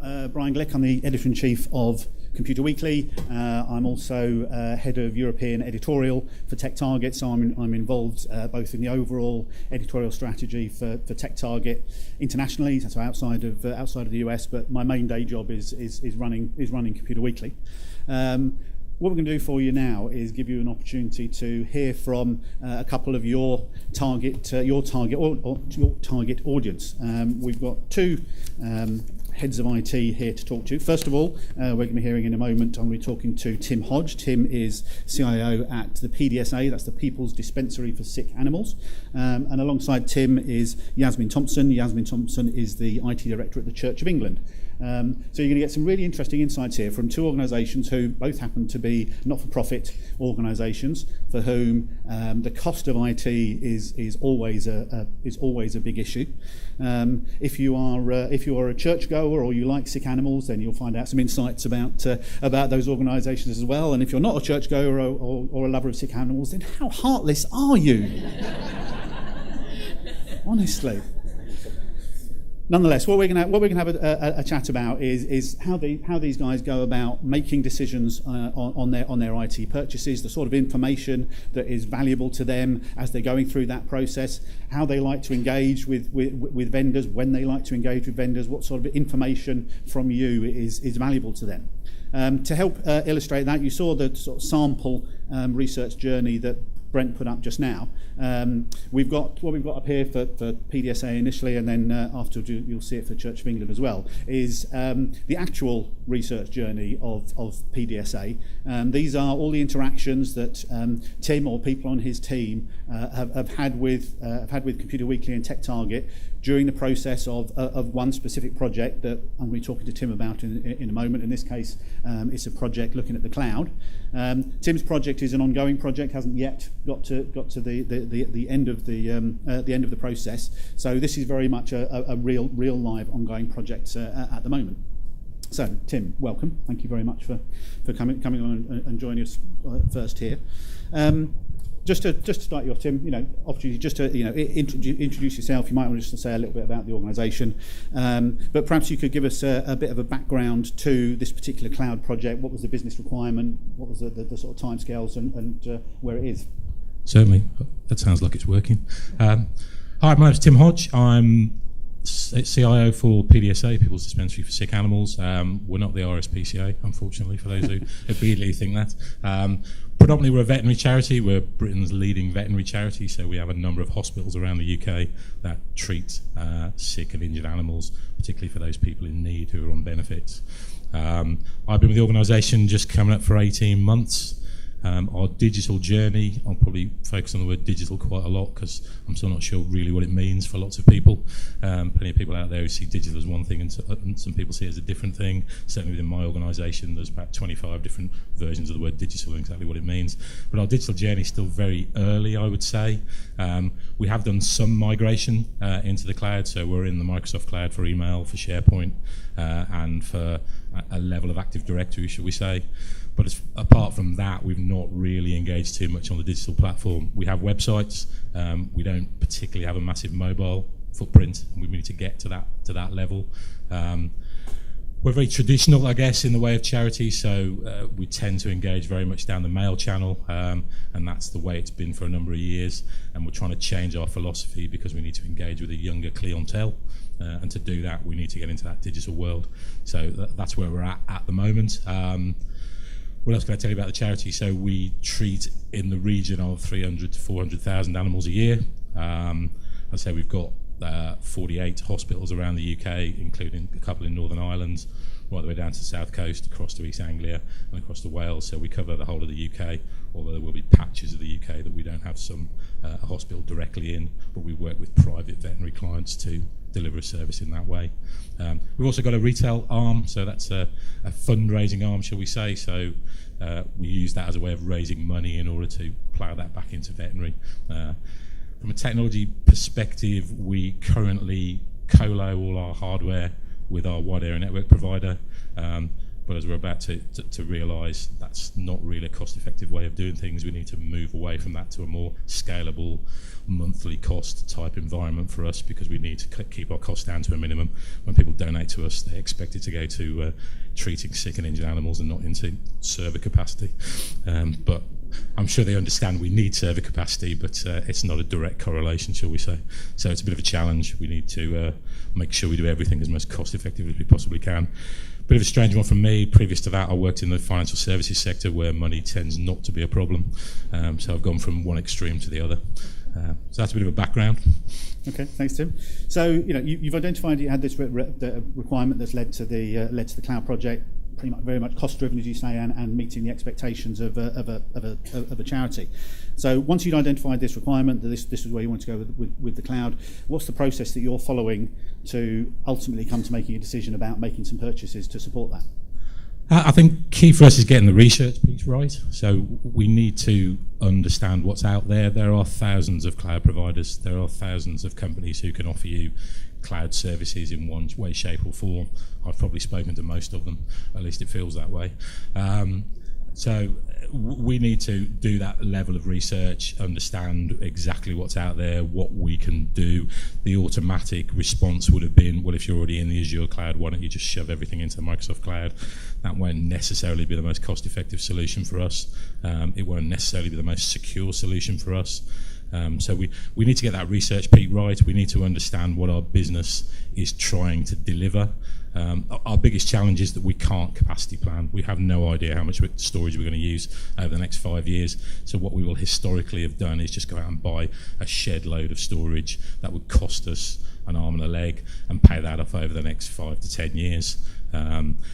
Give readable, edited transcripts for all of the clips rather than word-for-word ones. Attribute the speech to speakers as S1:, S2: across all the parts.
S1: Brian Glick. I'm the Editor-in-Chief of Computer Weekly. I'm also Head of European Editorial for TechTarget, so I'm involved both in the overall editorial strategy for TechTarget internationally, so outside of the US, but my main day job is running Computer Weekly. What we're going to do for you now is give you an opportunity to hear from a couple of your target audience. We've got two heads of IT here to talk to. First of all, we're going to be hearing in a moment, I'm going to be talking to Tim Hodge. Tim is CIO at the PDSA, that's the People's Dispensary for Sick Animals. And alongside Tim is Yasmin Thompson. Yasmin Thompson is the IT Director at the Church of England. So you're going to get some really interesting insights here from two organisations who both happen to be not-for-profit organisations for whom the cost of IT is always a big issue. If you are a churchgoer or you like sick animals, then you'll find out some insights about those organisations as well. And if you're not a churchgoer or a lover of sick animals, then how heartless are you? Honestly. Nonetheless, what we're going to have a chat about is how these guys go about making decisions on their IT purchases, the sort of information that is valuable to them as they're going through that process, how they like to engage with vendors, when they like to engage with vendors, what sort of information from you is valuable to them. To help illustrate that, you saw the sort of sample research journey that Brent put up just now. We've got up here for PDSA initially, and then afterwards you'll see it for Church of England as well, is the actual research journey of PDSA. These are all the interactions that Tim or people on his team have had with Computer Weekly and TechTarget during the process of one specific project that I'm going to be talking to Tim about in a moment. In this case, it's a project looking at the cloud. Tim's project is an ongoing project, hasn't yet got to the end of the process. So this is very much a real live ongoing project at the moment. So Tim, welcome. Thank you very much for coming on and joining us first here. Just to start you off, Tim, opportunity just to introduce yourself. You might want to say a little bit about the organisation, but perhaps you could give us a bit of a background to this particular cloud project. What was the business requirement? What was the sort of timescales and where it is?
S2: Certainly, that sounds like it's working. Hi, my name's Tim Hodge. I'm CIO for PDSA, People's Dispensary for Sick Animals. We're not the RSPCA, unfortunately, for those who immediately think that. Predominantly, we're a veterinary charity. We're Britain's leading veterinary charity, so we have a number of hospitals around the UK that treat sick and injured animals, particularly for those people in need who are on benefits. I've been with the organisation just coming up for 18 months. Our digital journey, I'll probably focus on the word digital quite a lot because I'm still not sure really what it means for lots of people. Plenty of people out there who see digital as one thing and some people see it as a different thing. Certainly within my organisation, there's about 25 different versions of the word digital and exactly what it means. But our digital journey is still very early, I would say. We have done some migration into the cloud, so we're in the Microsoft cloud for email, for SharePoint, and for a level of Active Directory, shall we say. But apart from that, we've not really engaged too much on the digital platform. We have websites. We don't particularly have a massive mobile footprint. We need to get to that level. We're very traditional, I guess, in the way of charity, so we tend to engage very much down the mail channel, and that's the way it's been for a number of years. And we're trying to change our philosophy because we need to engage with a younger clientele, and to do that, we need to get into that digital world. So that's where we're at the moment. What else can I tell you about the charity? So we treat in the region of 300 to 400,000 animals a year. I'd say we've got 48 hospitals around the UK, including a couple in Northern Ireland, right the way down to the south coast, across to East Anglia and across to Wales. So we cover the whole of the UK, although there will be patches of the UK that we don't have a hospital directly in, but we work with private veterinary clients to deliver a service in that way. We've also got a retail arm, so that's a fundraising arm, shall we say. So we use that as a way of raising money in order to plough that back into veterinary. From a technology perspective, we currently colo all our hardware with our wide area network provider. But as we're about to realise, that's not really a cost-effective way of doing things. We need to move away from that to a more scalable, monthly cost type environment for us, because we need to keep our costs down to a minimum. When people donate to us, they expect it to go to treating sick and injured animals and not into server capacity. But I'm sure they understand we need server capacity, but it's not a direct correlation, shall we say. So it's a bit of a challenge. We need to make sure we do everything as most cost effective as we possibly can. Bit of a strange one from me. Previous to that, I worked in the financial services sector where money tends not to be a problem. So I've gone from one extreme to the other. So that's a bit of a background.
S1: Okay, thanks, Tim. So you've identified you had this requirement that's led to the cloud project, pretty much very much cost driven, as you say, and meeting the expectations of a charity. So once you'd identified this requirement, that this is where you want to go with the cloud, what's the process that you're following to ultimately come to making a decision about making some purchases to support that?
S2: I think key for us is getting the research piece right. So we need to understand what's out there. There are thousands of cloud providers. There are thousands of companies who can offer you cloud services in one way, shape or form. I've probably spoken to most of them, at least it feels that way. So we need to do that level of research, understand exactly what's out there, what we can do. The automatic response would have been, well, if you're already in the Azure cloud, why don't you just shove everything into the Microsoft cloud? That won't necessarily be the most cost-effective solution for us. It won't necessarily be the most secure solution for us. So we need to get that research piece right. We need to understand what our business is trying to deliver. Our biggest challenge is that we can't capacity plan. We have no idea how much storage we're going to use over the next 5 years. So what we will historically have done is just go out and buy a shed load of storage that would cost us an arm and a leg and pay that off over the next 5 to 10 years.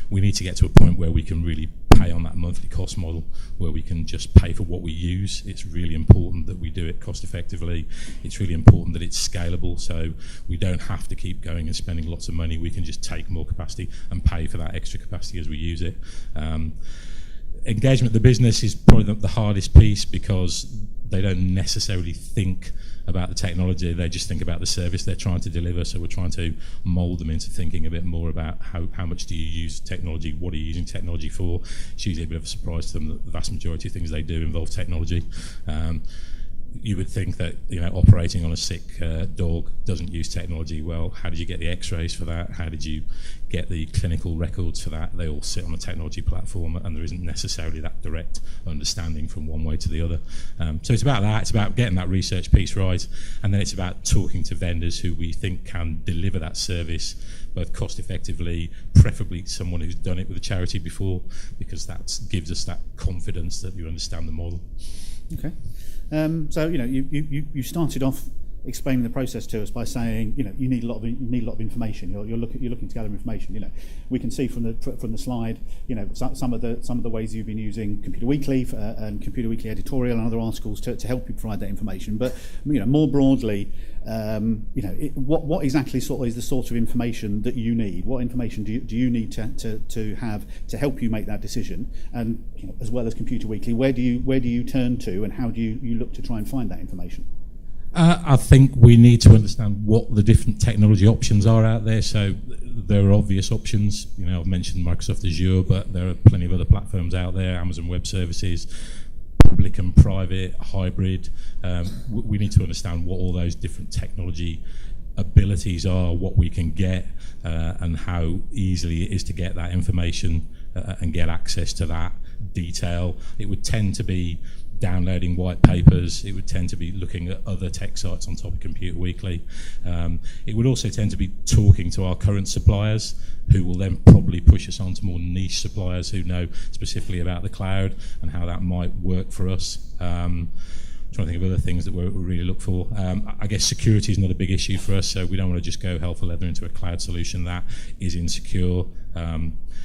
S2: We need to get to a point where we can really pay on that monthly cost model, where we can just pay for what we use. It's really important that we do it cost effectively. It's really important that it's scalable, so we don't have to keep going and spending lots of money. We can just take more capacity and pay for that extra capacity as we use it. Engagement of the business is probably the hardest piece, because they don't necessarily think about the technology, they just think about the service they're trying to deliver. So we're trying to mould them into thinking a bit more about how much do you use technology, what are you using technology for. It's usually a bit of a surprise to them that the vast majority of things they do involve technology. You would think that operating on a sick dog doesn't use technology. Well, how did you get the x-rays for that? How did you get the clinical records for that? They all sit on a technology platform, and there isn't necessarily that direct understanding from one way to the other. So it's about that. It's about getting that research piece right, and then it's about talking to vendors who we think can deliver that service both cost effectively, preferably someone who's done it with a charity before, because that gives us that confidence that you understand the model.
S1: Okay. So you started off explaining the process to us by saying you need a lot of information. You're looking to gather information. We can see from the slide some of the ways you've been using Computer Weekly and Computer Weekly editorial and other articles to help you provide that information. But more broadly, what exactly is the sort of information that you need? What information do you need to have to help you make that decision? And as well as Computer Weekly, where do you turn to, and how do you look to try and find that information?
S2: I think we need to understand what the different technology options are out there. So there are obvious options. I've mentioned Microsoft Azure, but there are plenty of other platforms out there, Amazon Web Services, public and private, hybrid. We need to understand what all those different technology abilities are, what we can get, and how easily it is to get that information and get access to that detail. It would tend to be downloading white papers. It would tend to be looking at other tech sites on top of Computer Weekly. It would also tend to be talking to our current suppliers, who will then probably push us on to more niche suppliers who know specifically about the cloud and how that might work for us. Trying to think of other things that we really look for. I guess security is not a big issue for us, so we don't want to just go hell for leather into a cloud solution that is insecure.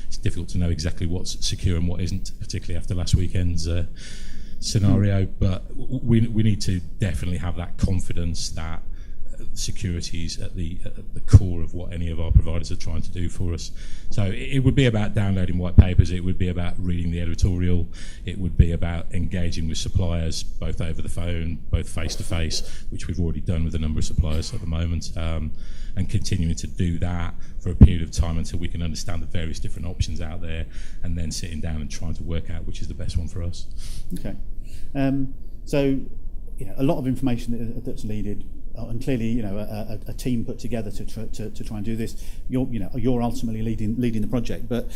S2: It's difficult to know exactly what's secure and what isn't, particularly after last weekend's scenario, but we need to definitely have that confidence that security is at the core of what any of our providers are trying to do for us. So it would be about downloading white papers, it would be about reading the editorial, it would be about engaging with suppliers, both over the phone, both face-to-face, which we've already done with a number of suppliers at the moment, and continuing to do that for a period of time until we can understand the various different options out there, and then sitting down and trying to work out which is the best one for us.
S1: Okay. So, a lot of information that's needed, and clearly, a team put together to try and do this. You're ultimately leading the project. But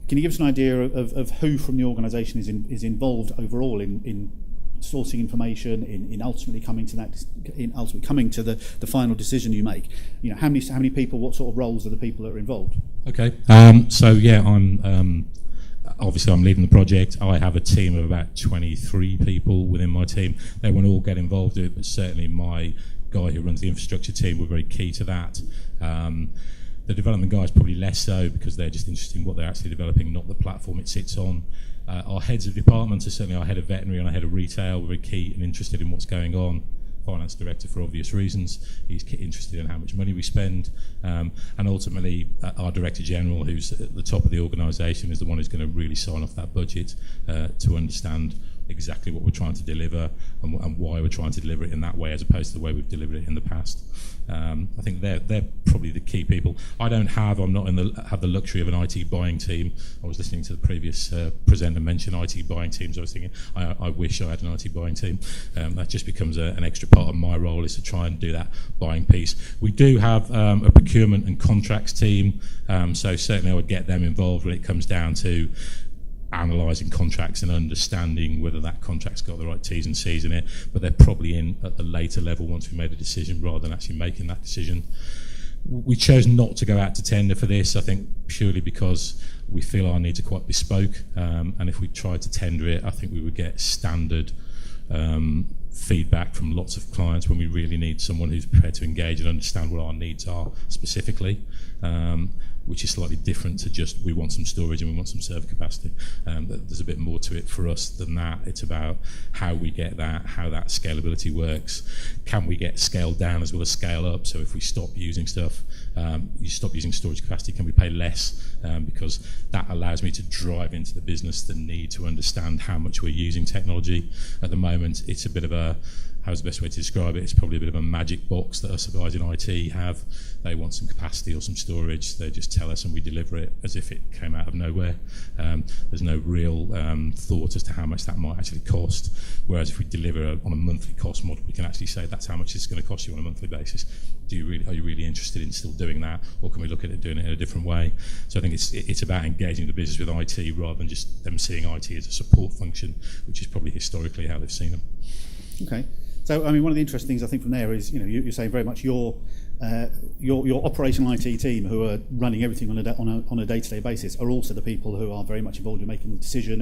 S1: can you give us an idea of who from the organisation is involved overall in sourcing information, in ultimately coming to the final decision you make? How many people, what sort of roles are the people that are involved? Okay.
S2: So yeah, Obviously, I'm leading the project. I have a team of about 23 people within my team. They won't all get involved in it, but certainly my guy who runs the infrastructure team were very key to that. The development guys probably less so, because they're just interested in what they're actually developing, not the platform it sits on. Our heads of departments are certainly our head of veterinary and our head of retail. We're very key and interested in what's going on. Finance director, for obvious reasons, he's interested in how much money we spend, and ultimately our director general, who's at the top of the organisation, is the one who's going to really sign off that budget to understand exactly what we're trying to deliver and why we're trying to deliver it in that way, as opposed to the way we've delivered it in the past. I think they're probably the key people. I'm not have the luxury of an IT buying team. I was listening to the previous presenter mention IT buying teams. I was thinking, I wish I had an IT buying team. That just becomes an extra part of my role, is to try and do that buying piece. We do have a procurement and contracts team, so certainly I would get them involved when it comes down to analysing contracts and understanding whether that contract's got the right T's and C's in it, but they're probably in at the later level once we've made a decision, rather than actually making that decision. We chose not to go out to tender for this, I think purely because we feel our needs are quite bespoke, and if we tried to tender it, I think we would get standard feedback from lots of clients, when we really need someone who's prepared to engage and understand what our needs are specifically, which is slightly different to just we want some storage and we want some server capacity. There's a bit more to it for us than that. It's about how we get that, how that scalability works. Can we get scaled down as well as scale up? So if we stop using stuff, you stop using storage capacity, can we pay less? Because that allows me to drive into the business the need to understand how much we're using technology. At the moment, it's a bit of a, how's the best way to describe it? It's probably a bit of a magic box that us guys in IT have. They want some capacity or some storage. They just tell us and we deliver it as if it came out of nowhere. There's no real thought as to how much that might actually cost. Whereas if we deliver on a monthly cost model, we can actually say that's how much it's going to cost you on a monthly basis. Are you really interested in still doing that, or can we look at it doing it in a different way? So I think it's about engaging the business with IT rather than just them seeing IT as a support function, which is probably historically how they've seen them.
S1: Okay. So, I mean, one of the interesting things I think from there is, you're saying very much your operational IT team, who are running everything on a day-to-day basis, are also the people who are very much involved in making the decision,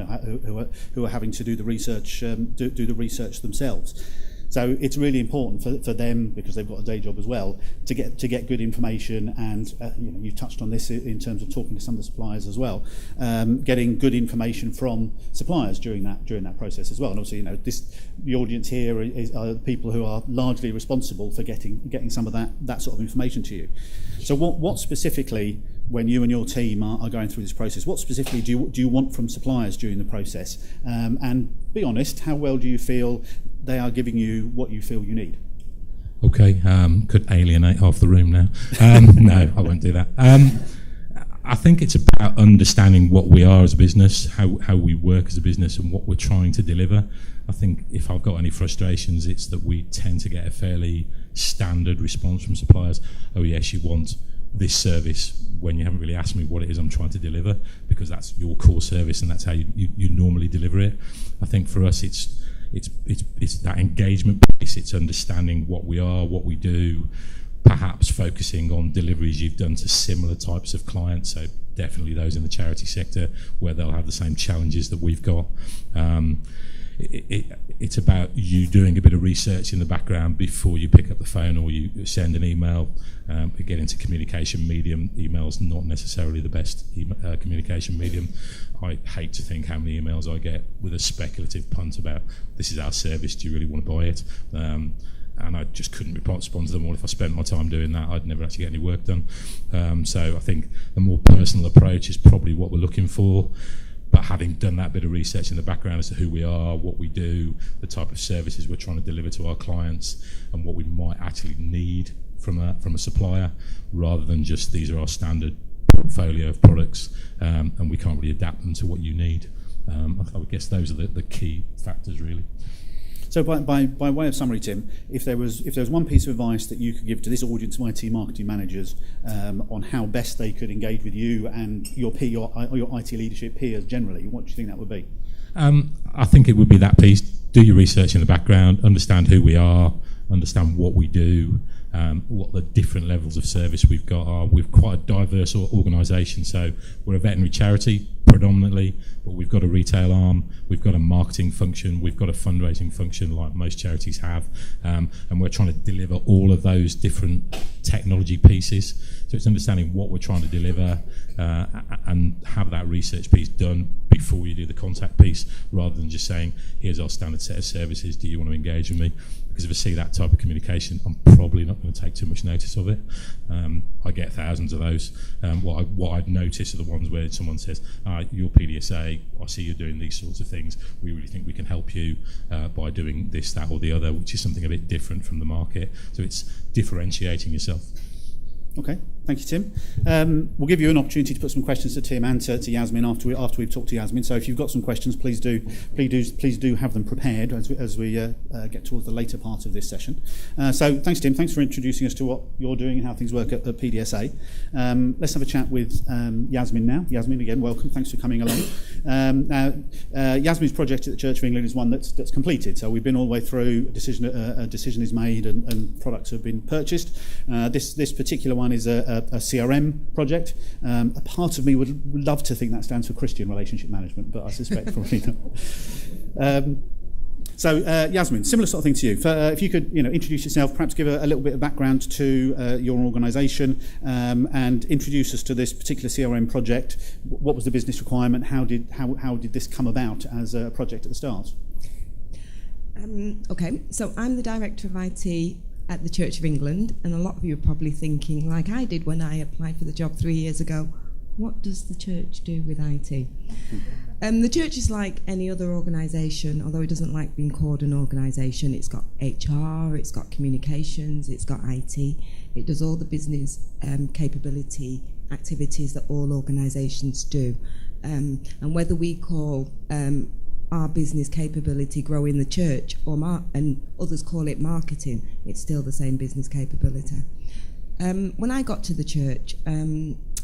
S1: who are having to do the research, do the research themselves. So it's really important for them, because they've got a day job as well, to get good information. And you touched on this in terms of talking to some of the suppliers as well, getting good information from suppliers during that process as well. And obviously, the audience here are people who are largely responsible for getting some of that sort of information to you. So what specifically, when you and your team are going through this process, what specifically do you want from suppliers during the process? And be honest, how well do you feel they are giving you what you feel you need?
S2: Okay, could alienate half the room now. No, I won't do that. I think it's about understanding what we are as a business, how we work as a business, and what we're trying to deliver. I think if I've got any frustrations, it's that we tend to get a fairly standard response from suppliers. Oh yes, you want this service, when you haven't really asked me what it is I'm trying to deliver, because that's your core service and that's how you normally deliver it. I think for us it's that engagement piece. It's understanding what we are, what we do, perhaps focusing on deliveries you've done to similar types of clients, so definitely those in the charity sector where they'll have the same challenges that we've got. It's about you doing a bit of research in the background before you pick up the phone or you send an email. We get into communication medium. Email's not necessarily the best communication medium. I hate to think how many emails I get with a speculative punt about, this is our service, do you really want to buy it? and I just couldn't respond to them all. If I spent my time doing that, I'd never actually get any work done. So I think the more personal approach is probably what we're looking for. But having done that bit of research in the background as to who we are, what we do, the type of services we're trying to deliver to our clients, and what we might actually need from a supplier, rather than just these are our standard portfolio of products, and we can't really adapt them to what you need. I would guess those are the key factors, really.
S1: So by way of summary, Tim, if there was one piece of advice that you could give to this audience of IT marketing managers on how best they could engage with you and your IT leadership peers generally, what do you think that would be?
S2: I think it would be that piece. Do your research in the background, understand who we are, understand what we do, what the different levels of service we've got are. We're quite a diverse organisation, so we're a veterinary charity predominantly, but we've got a retail arm, we've got a marketing function, we've got a fundraising function like most charities have, and we're trying to deliver all of those different technology pieces. So it's understanding what we're trying to deliver and have that research piece done before you do the contact piece, rather than just saying, here's our standard set of services, do you want to engage with me? Because if I see that type of communication, I'm probably not going to take too much notice of it. I get thousands of those. What I'd notice are the ones where someone says, you're PDSA, I see you're doing these sorts of things, we really think we can help you by doing this, that or the other, which is something a bit different from the market. So it's differentiating yourself.
S1: Okay, thank you, Tim. We'll give you an opportunity to put some questions to Tim and to Yasmin after we've talked to Yasmin. So if you've got some questions, please do have them prepared as we get towards the later part of this session. So thanks, Tim. Thanks for introducing us to what you're doing and how things work at PDSA. Let's have a chat with Yasmin now. Yasmin, again, welcome. Thanks for coming along. Now, Yasmin's project at the Church of England is one that's completed. So we've been all the way through. A decision is made and products have been purchased. This particular one is a CRM project. A part of me would love to think that stands for Christian Relationship Management, but I suspect probably not. So Yasmin, similar sort of thing to you. If you could introduce yourself, perhaps give a little bit of background to your organisation and introduce us to this particular CRM project. What was the business requirement? How did this come about as a project at the start?
S3: Okay, so I'm the Director of IT at the Church of England, and a lot of you are probably thinking, like I did when I applied for the job 3 years ago, what does the church do with IT? The church is like any other organisation, although it doesn't like being called an organisation. It's got HR, it's got communications, it's got IT. It does all the business capability activities that all organisations do. And whether we call our business capability growing the church and others call it marketing, it's still the same business capability. When I got to the church,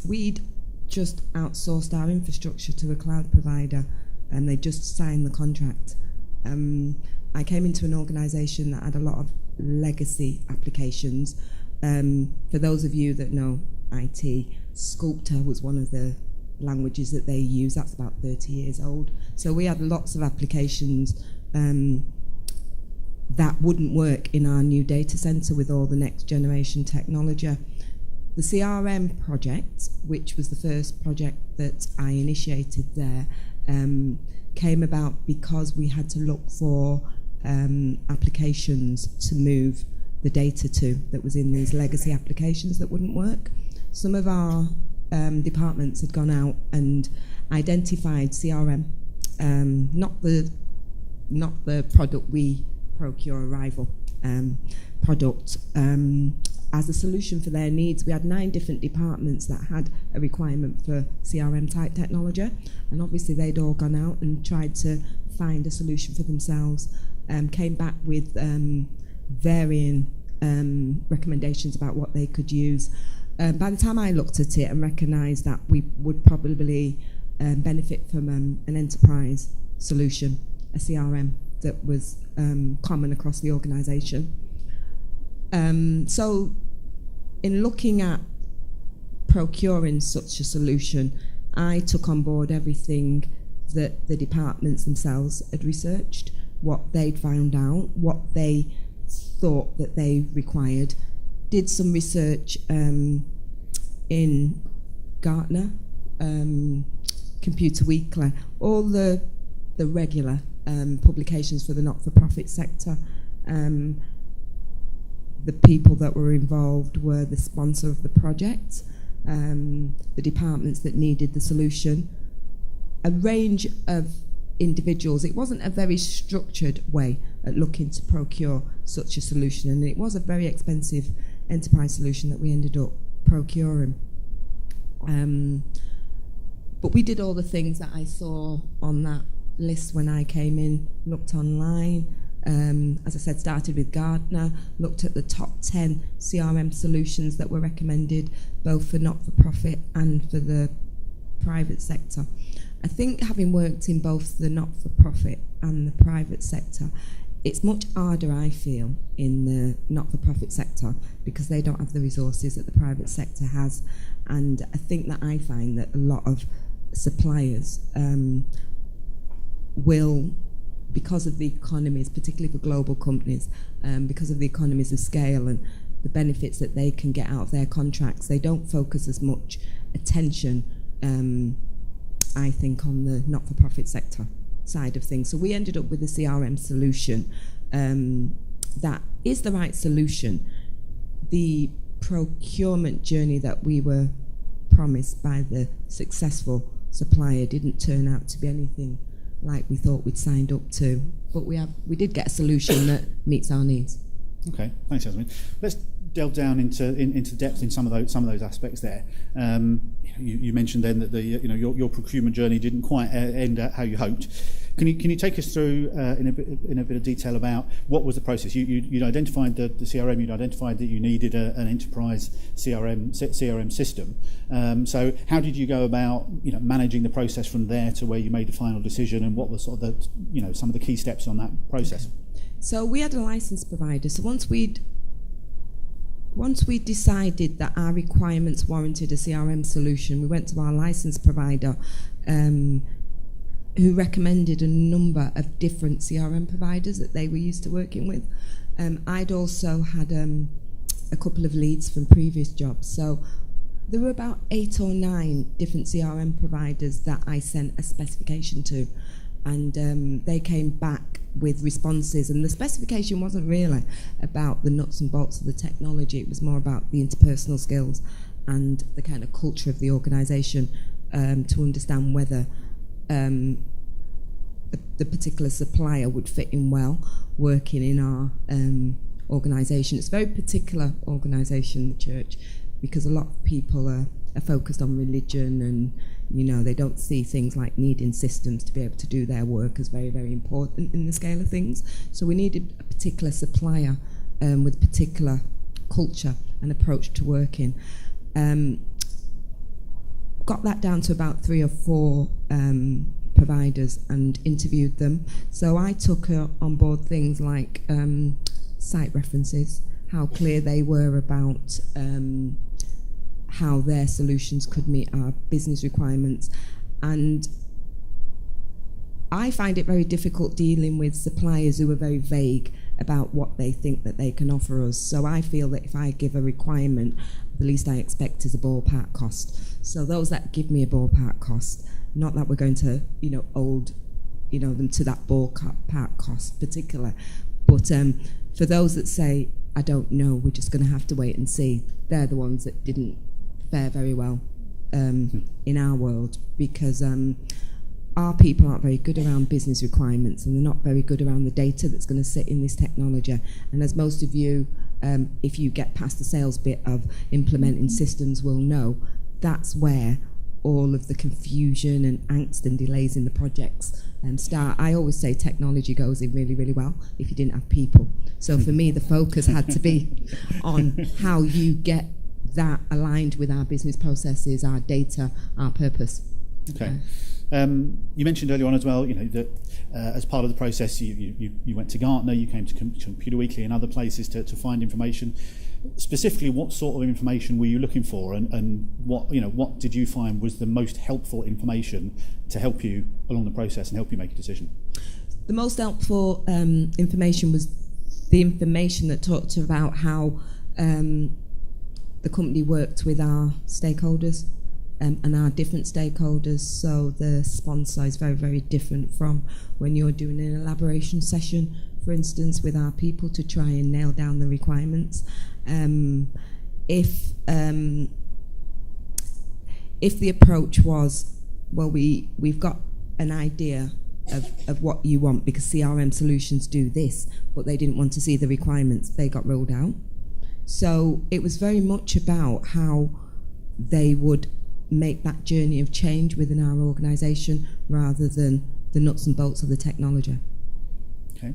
S3: we'd just outsourced our infrastructure to a cloud provider and they just signed the contract. I came into an organisation that had a lot of legacy applications. For those of you that know IT, Sculptor was one of the languages that they use. That's about 30 years old. So we had lots of applications that wouldn't work in our new data centre with all the next generation technology. The CRM project, which was the first project that I initiated there, came about because we had to look for applications to move the data to that was in these legacy applications that wouldn't work. Some of our departments had gone out and identified CRM, not the product we procure, a rival product, as a solution for their needs. We had 9 different departments that had a requirement for CRM type technology, and obviously they'd all gone out and tried to find a solution for themselves, came back with varying recommendations about what they could use. By the time I looked at it and recognised that we would probably benefit from an enterprise solution, a CRM that was common across the organisation. So in looking at procuring such a solution, I took on board everything that the departments themselves had researched, what they'd found out, what they thought that they required, did some research in Gartner, Computer Weekly, all the regular publications for the not-for-profit sector, The people that were involved were the sponsor of the project, the departments that needed the solution, a range of individuals. It wasn't a very structured way at looking to procure such a solution, and it was a very expensive enterprise solution that we ended up procuring. But we did all the things that I saw on that list when I came in, looked online, as I said, started with Gartner, looked at the top 10 CRM solutions that were recommended, both for not-for-profit and for the private sector. I think having worked in both the not-for-profit and the private sector, it's much harder, I feel, in the not-for-profit sector because they don't have the resources that the private sector has. And I think that I find that a lot of suppliers will, because of the economies, particularly for global companies, because of the economies of scale and the benefits that they can get out of their contracts, they don't focus as much attention, I think, on the not-for-profit sector side of things. So we ended up with a CRM solution that is the right solution. The procurement journey that we were promised by the successful supplier didn't turn out to be anything like we thought we'd signed up to, but we did get a solution that meets our needs.
S1: Okay, thanks, Jasmine. Let's delve down into depth in some of those aspects there. You mentioned then that your procurement journey didn't quite end how you hoped. Can you take us through in a bit of detail about what was the process? You'd identified the CRM. You'd identified that you needed an enterprise CRM system. So how did you go about managing the process from there to where you made the final decision, and what were sort of the some of the key steps on that process?
S3: So we had a license provider. So once we decided that our requirements warranted a CRM solution, we went to our license provider, who recommended a number of different CRM providers that they were used to working with. I'd also had a couple of leads from previous jobs. So there were about 8 or 9 different CRM providers that I sent a specification to. And they came back with responses, and the specification wasn't really about the nuts and bolts of the technology. It was more about the interpersonal skills and the kind of culture of the organisation, to understand whether the particular supplier would fit in well working in our organisation. It's a very particular organisation, the church, because a lot of people are focused on religion, and they don't see things like needing systems to be able to do their work as very, very important in the scale of things. So we needed a particular supplier with particular culture and approach to working. Got that down to about 3 or 4 providers and interviewed them. So I took on board things like site references, how clear they were about how their solutions could meet our business requirements. And I find it very difficult dealing with suppliers who are very vague about what they think that they can offer us. So I feel that if I give a requirement, the least I expect is a ballpark cost. So those that give me a ballpark cost, not that we're going to, hold, them to that ballpark cost particular, but for those that say, I don't know, we're just going to have to wait and see, they're the ones that didn't fare very well in our world, because our people aren't very good around business requirements, and they're not very good around the data that's going to sit in this technology. And as most of you, if you get past the sales bit of implementing systems, will know, that's where all of the confusion and angst and delays in the projects start. I always say technology goes in really, really well if you didn't have people. So for me, the focus had to be on how you get that aligned with our business processes, our data, our purpose.
S1: Okay. You mentioned earlier on as well, that as part of the process, you went to Gartner, you came to Computer Weekly and other places to find information. Specifically, what sort of information were you looking for, and what did you find was the most helpful information to help you along the process and help you make a decision?
S3: The most helpful information was the information that talked about how the company worked with our stakeholders and our different stakeholders. So the sponsor is very, very different from when you're doing an elaboration session for instance, with our people to try and nail down the requirements. If the approach was, well, we've got an idea of what you want because CRM solutions do this, but they didn't want to see the requirements, they got rolled out. So it was very much about how they would make that journey of change within our organisation rather than the nuts and bolts of the technology.
S1: Okay.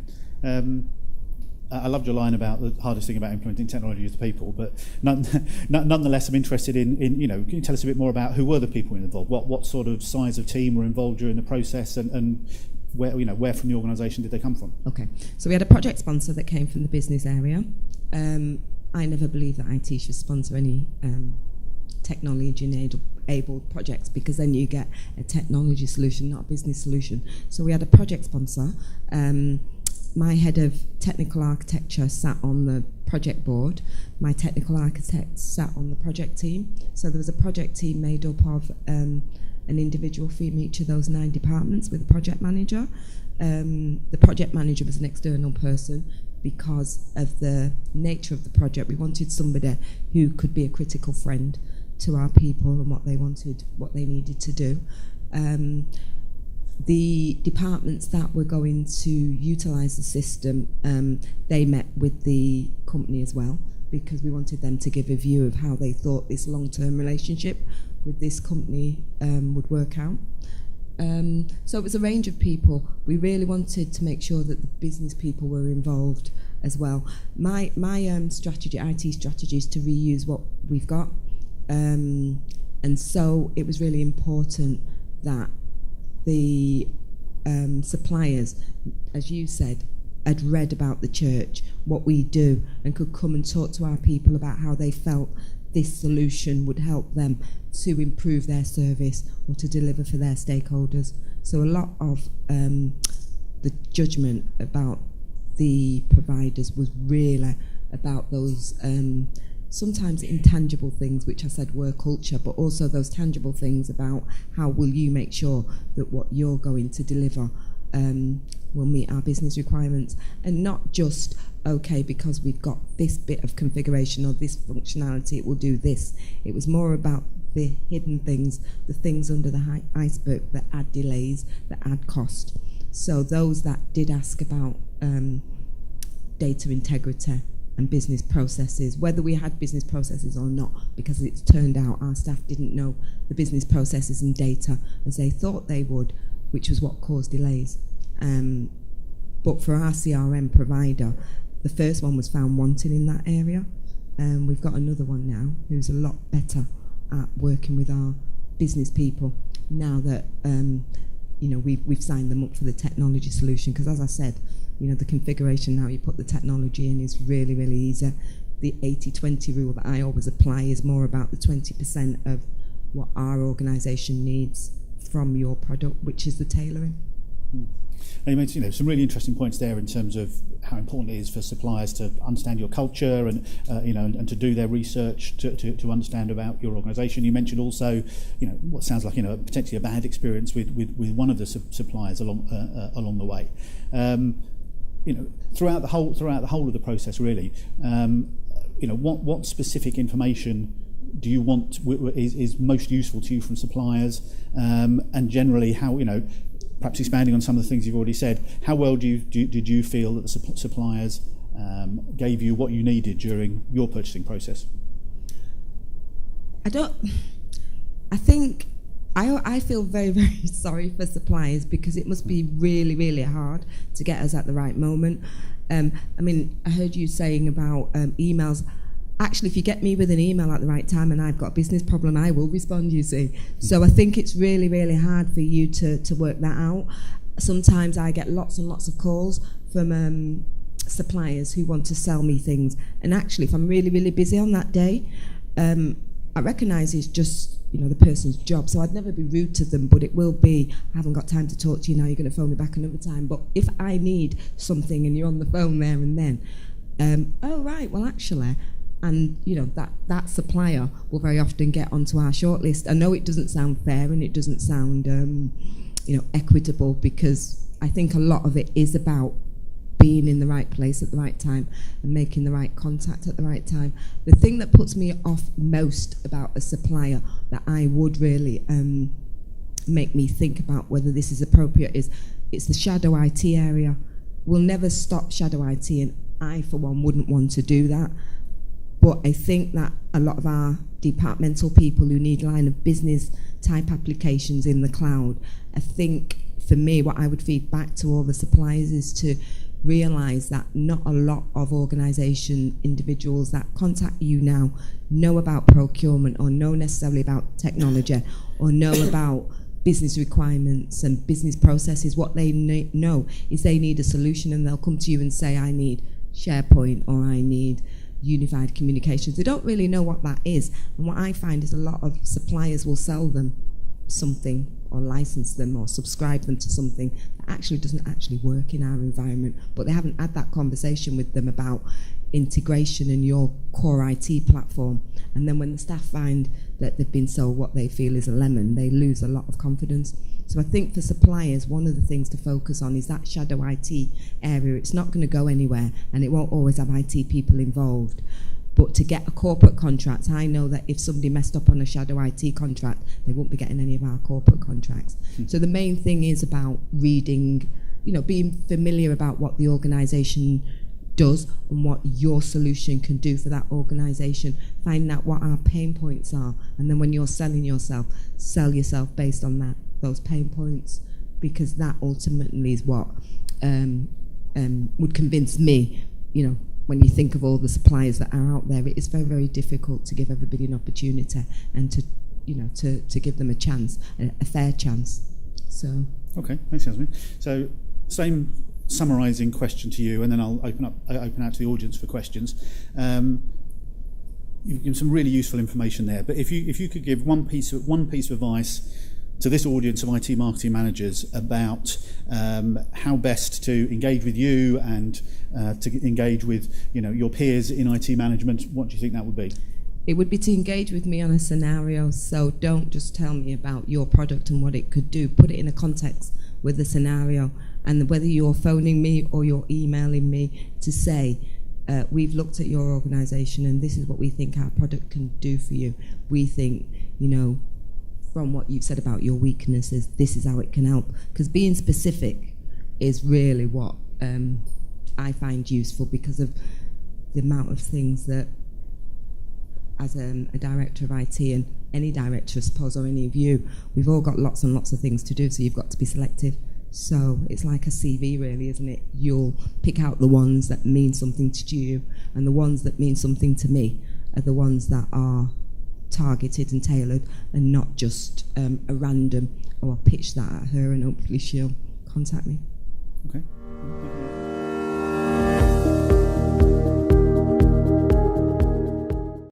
S1: I loved your line about the hardest thing about implementing technology is the people, but nonetheless, I'm interested in, can you tell us a bit more about who were the people involved? What sort of size of team were involved during the process, and where from the organisation did they come from? Okay,
S3: so we had a project sponsor that came from the business area. I never believe that IT should sponsor any technology-enabled projects, because then you get a technology solution, not a business solution. So we had a project sponsor. My head of technical architecture sat on the project board. My technical architect sat on the project team. So there was a project team made up of an individual from each of those 9 departments with a project manager. The project manager was an external person because of the nature of the project. We wanted somebody who could be a critical friend to our people and what they wanted, what they needed to do. The departments that were going to utilise the system, they met with the company as well, because we wanted them to give a view of how they thought this long-term relationship with this company would work out. So it was a range of people. We really wanted to make sure that the business people were involved as well. My strategy, IT strategy, is to reuse what we've got. And so it was really important that the suppliers, as you said, had read about the church, what we do, and could come and talk to our people about how they felt this solution would help them to improve their service or to deliver for their stakeholders. So a lot of the judgment about the providers was really about those sometimes intangible things, which I said were culture, but also those tangible things about how will you make sure that what you're going to deliver will meet our business requirements, and not just, okay, because we've got this bit of configuration or this functionality, it will do this. It was more about the hidden things, the things under the iceberg that add delays, that add cost. So those that did ask about data integrity and business processes, whether we had business processes or not, because it's turned out our staff didn't know the business processes and data as they thought they would, which was what caused delays. But for our CRM provider, the first one was found wanting in that area. We've got another one now who's a lot better at working with our business people now that we've signed them up for the technology solution, because as I said, the configuration now, you put the technology in, is really, really easy. The 80-20 rule that I always apply is more about the 20% of what our organisation needs from your product, which is the tailoring.
S1: And you mentioned some really interesting points there in terms of how important it is for suppliers to understand your culture and and to do their research to understand about your organisation. You mentioned also what sounds like potentially a bad experience with one of the suppliers along the way. Throughout the whole of the process, really, what specific information do you want is most useful to you from suppliers, and generally how perhaps expanding on some of the things you've already said, how well did you feel that the suppliers gave you what you needed during your purchasing process?
S3: I feel very, very sorry for suppliers, because it must be really, really hard to get us at the right moment. I heard you saying about emails. Actually, if you get me with an email at the right time and I've got a business problem, I will respond, you see. So I think it's really, really hard for you to work that out. Sometimes I get lots and lots of calls from suppliers who want to sell me things. And actually, if I'm really, really busy on that day, I recognise it's just the person's job. So I'd never be rude to them, but it will be, I haven't got time to talk to you now, you're going to phone me back another time. But if I need something and you're on the phone there and then, oh, right, well, actually... And that supplier will very often get onto our shortlist. I know it doesn't sound fair and it doesn't sound equitable, because I think a lot of it is about being in the right place at the right time and making the right contact at the right time. The thing that puts me off most about a supplier that I would really make me think about whether this is appropriate is it's the shadow IT area. We'll never stop shadow IT, and I, for one, wouldn't want to do that. But I think that a lot of our departmental people who need line of business type applications in the cloud, I think for me what I would feed back to all the suppliers is to realise that not a lot of organisation individuals that contact you now know about procurement or know necessarily about technology or know about business requirements and business processes. What they know is they need a solution, and they'll come to you and say, I need SharePoint or I need unified communications. They don't really know what that is, and what I find is a lot of suppliers will sell them something or license them or subscribe them to something that actually doesn't actually work in our environment, but they haven't had that conversation with them about integration in your core IT platform. And then when the staff find that they've been sold what they feel is a lemon, they lose a lot of confidence. So I think for suppliers, one of the things to focus on is that shadow IT area. It's not going to go anywhere, and it won't always have IT people involved. But to get a corporate contract, I know that if somebody messed up on a shadow IT contract, they won't be getting any of our corporate contracts. So the main thing is about reading, being familiar about what the organisation does and what your solution can do for that organisation, finding out what our pain points are, and then when you're selling yourself, sell yourself based on those pain points, because that ultimately is what would convince me, when you think of all the suppliers that are out there, it is very, very difficult to give everybody an opportunity and to give them a chance, a fair chance. So. Okay,
S1: thanks, Yasmin. So, same summarising question to you, and then I'll open out to the audience for questions. You've given some really useful information there, but if you could give one piece of advice to this audience of IT marketing managers about how best to engage with you and to engage with your peers in IT management, what do you think that would be?
S3: It would be to engage with me on a scenario. So don't just tell me about your product and what it could do. Put it in a context with the scenario, and whether you're phoning me or you're emailing me to say, we've looked at your organisation and this is what we think our product can do for you. We think, from what you've said about your weaknesses, this is how it can help. Because being specific is really what I find useful, because of the amount of things that, as a director of IT, and any director, I suppose, or any of you, we've all got lots and lots of things to do, so you've got to be selective. So it's like a CV, really, isn't it? You'll pick out the ones that mean something to you, and the ones that mean something to me are the ones that are targeted and tailored, and not just a random, pitch that at her and hopefully she'll contact me.
S1: Okay.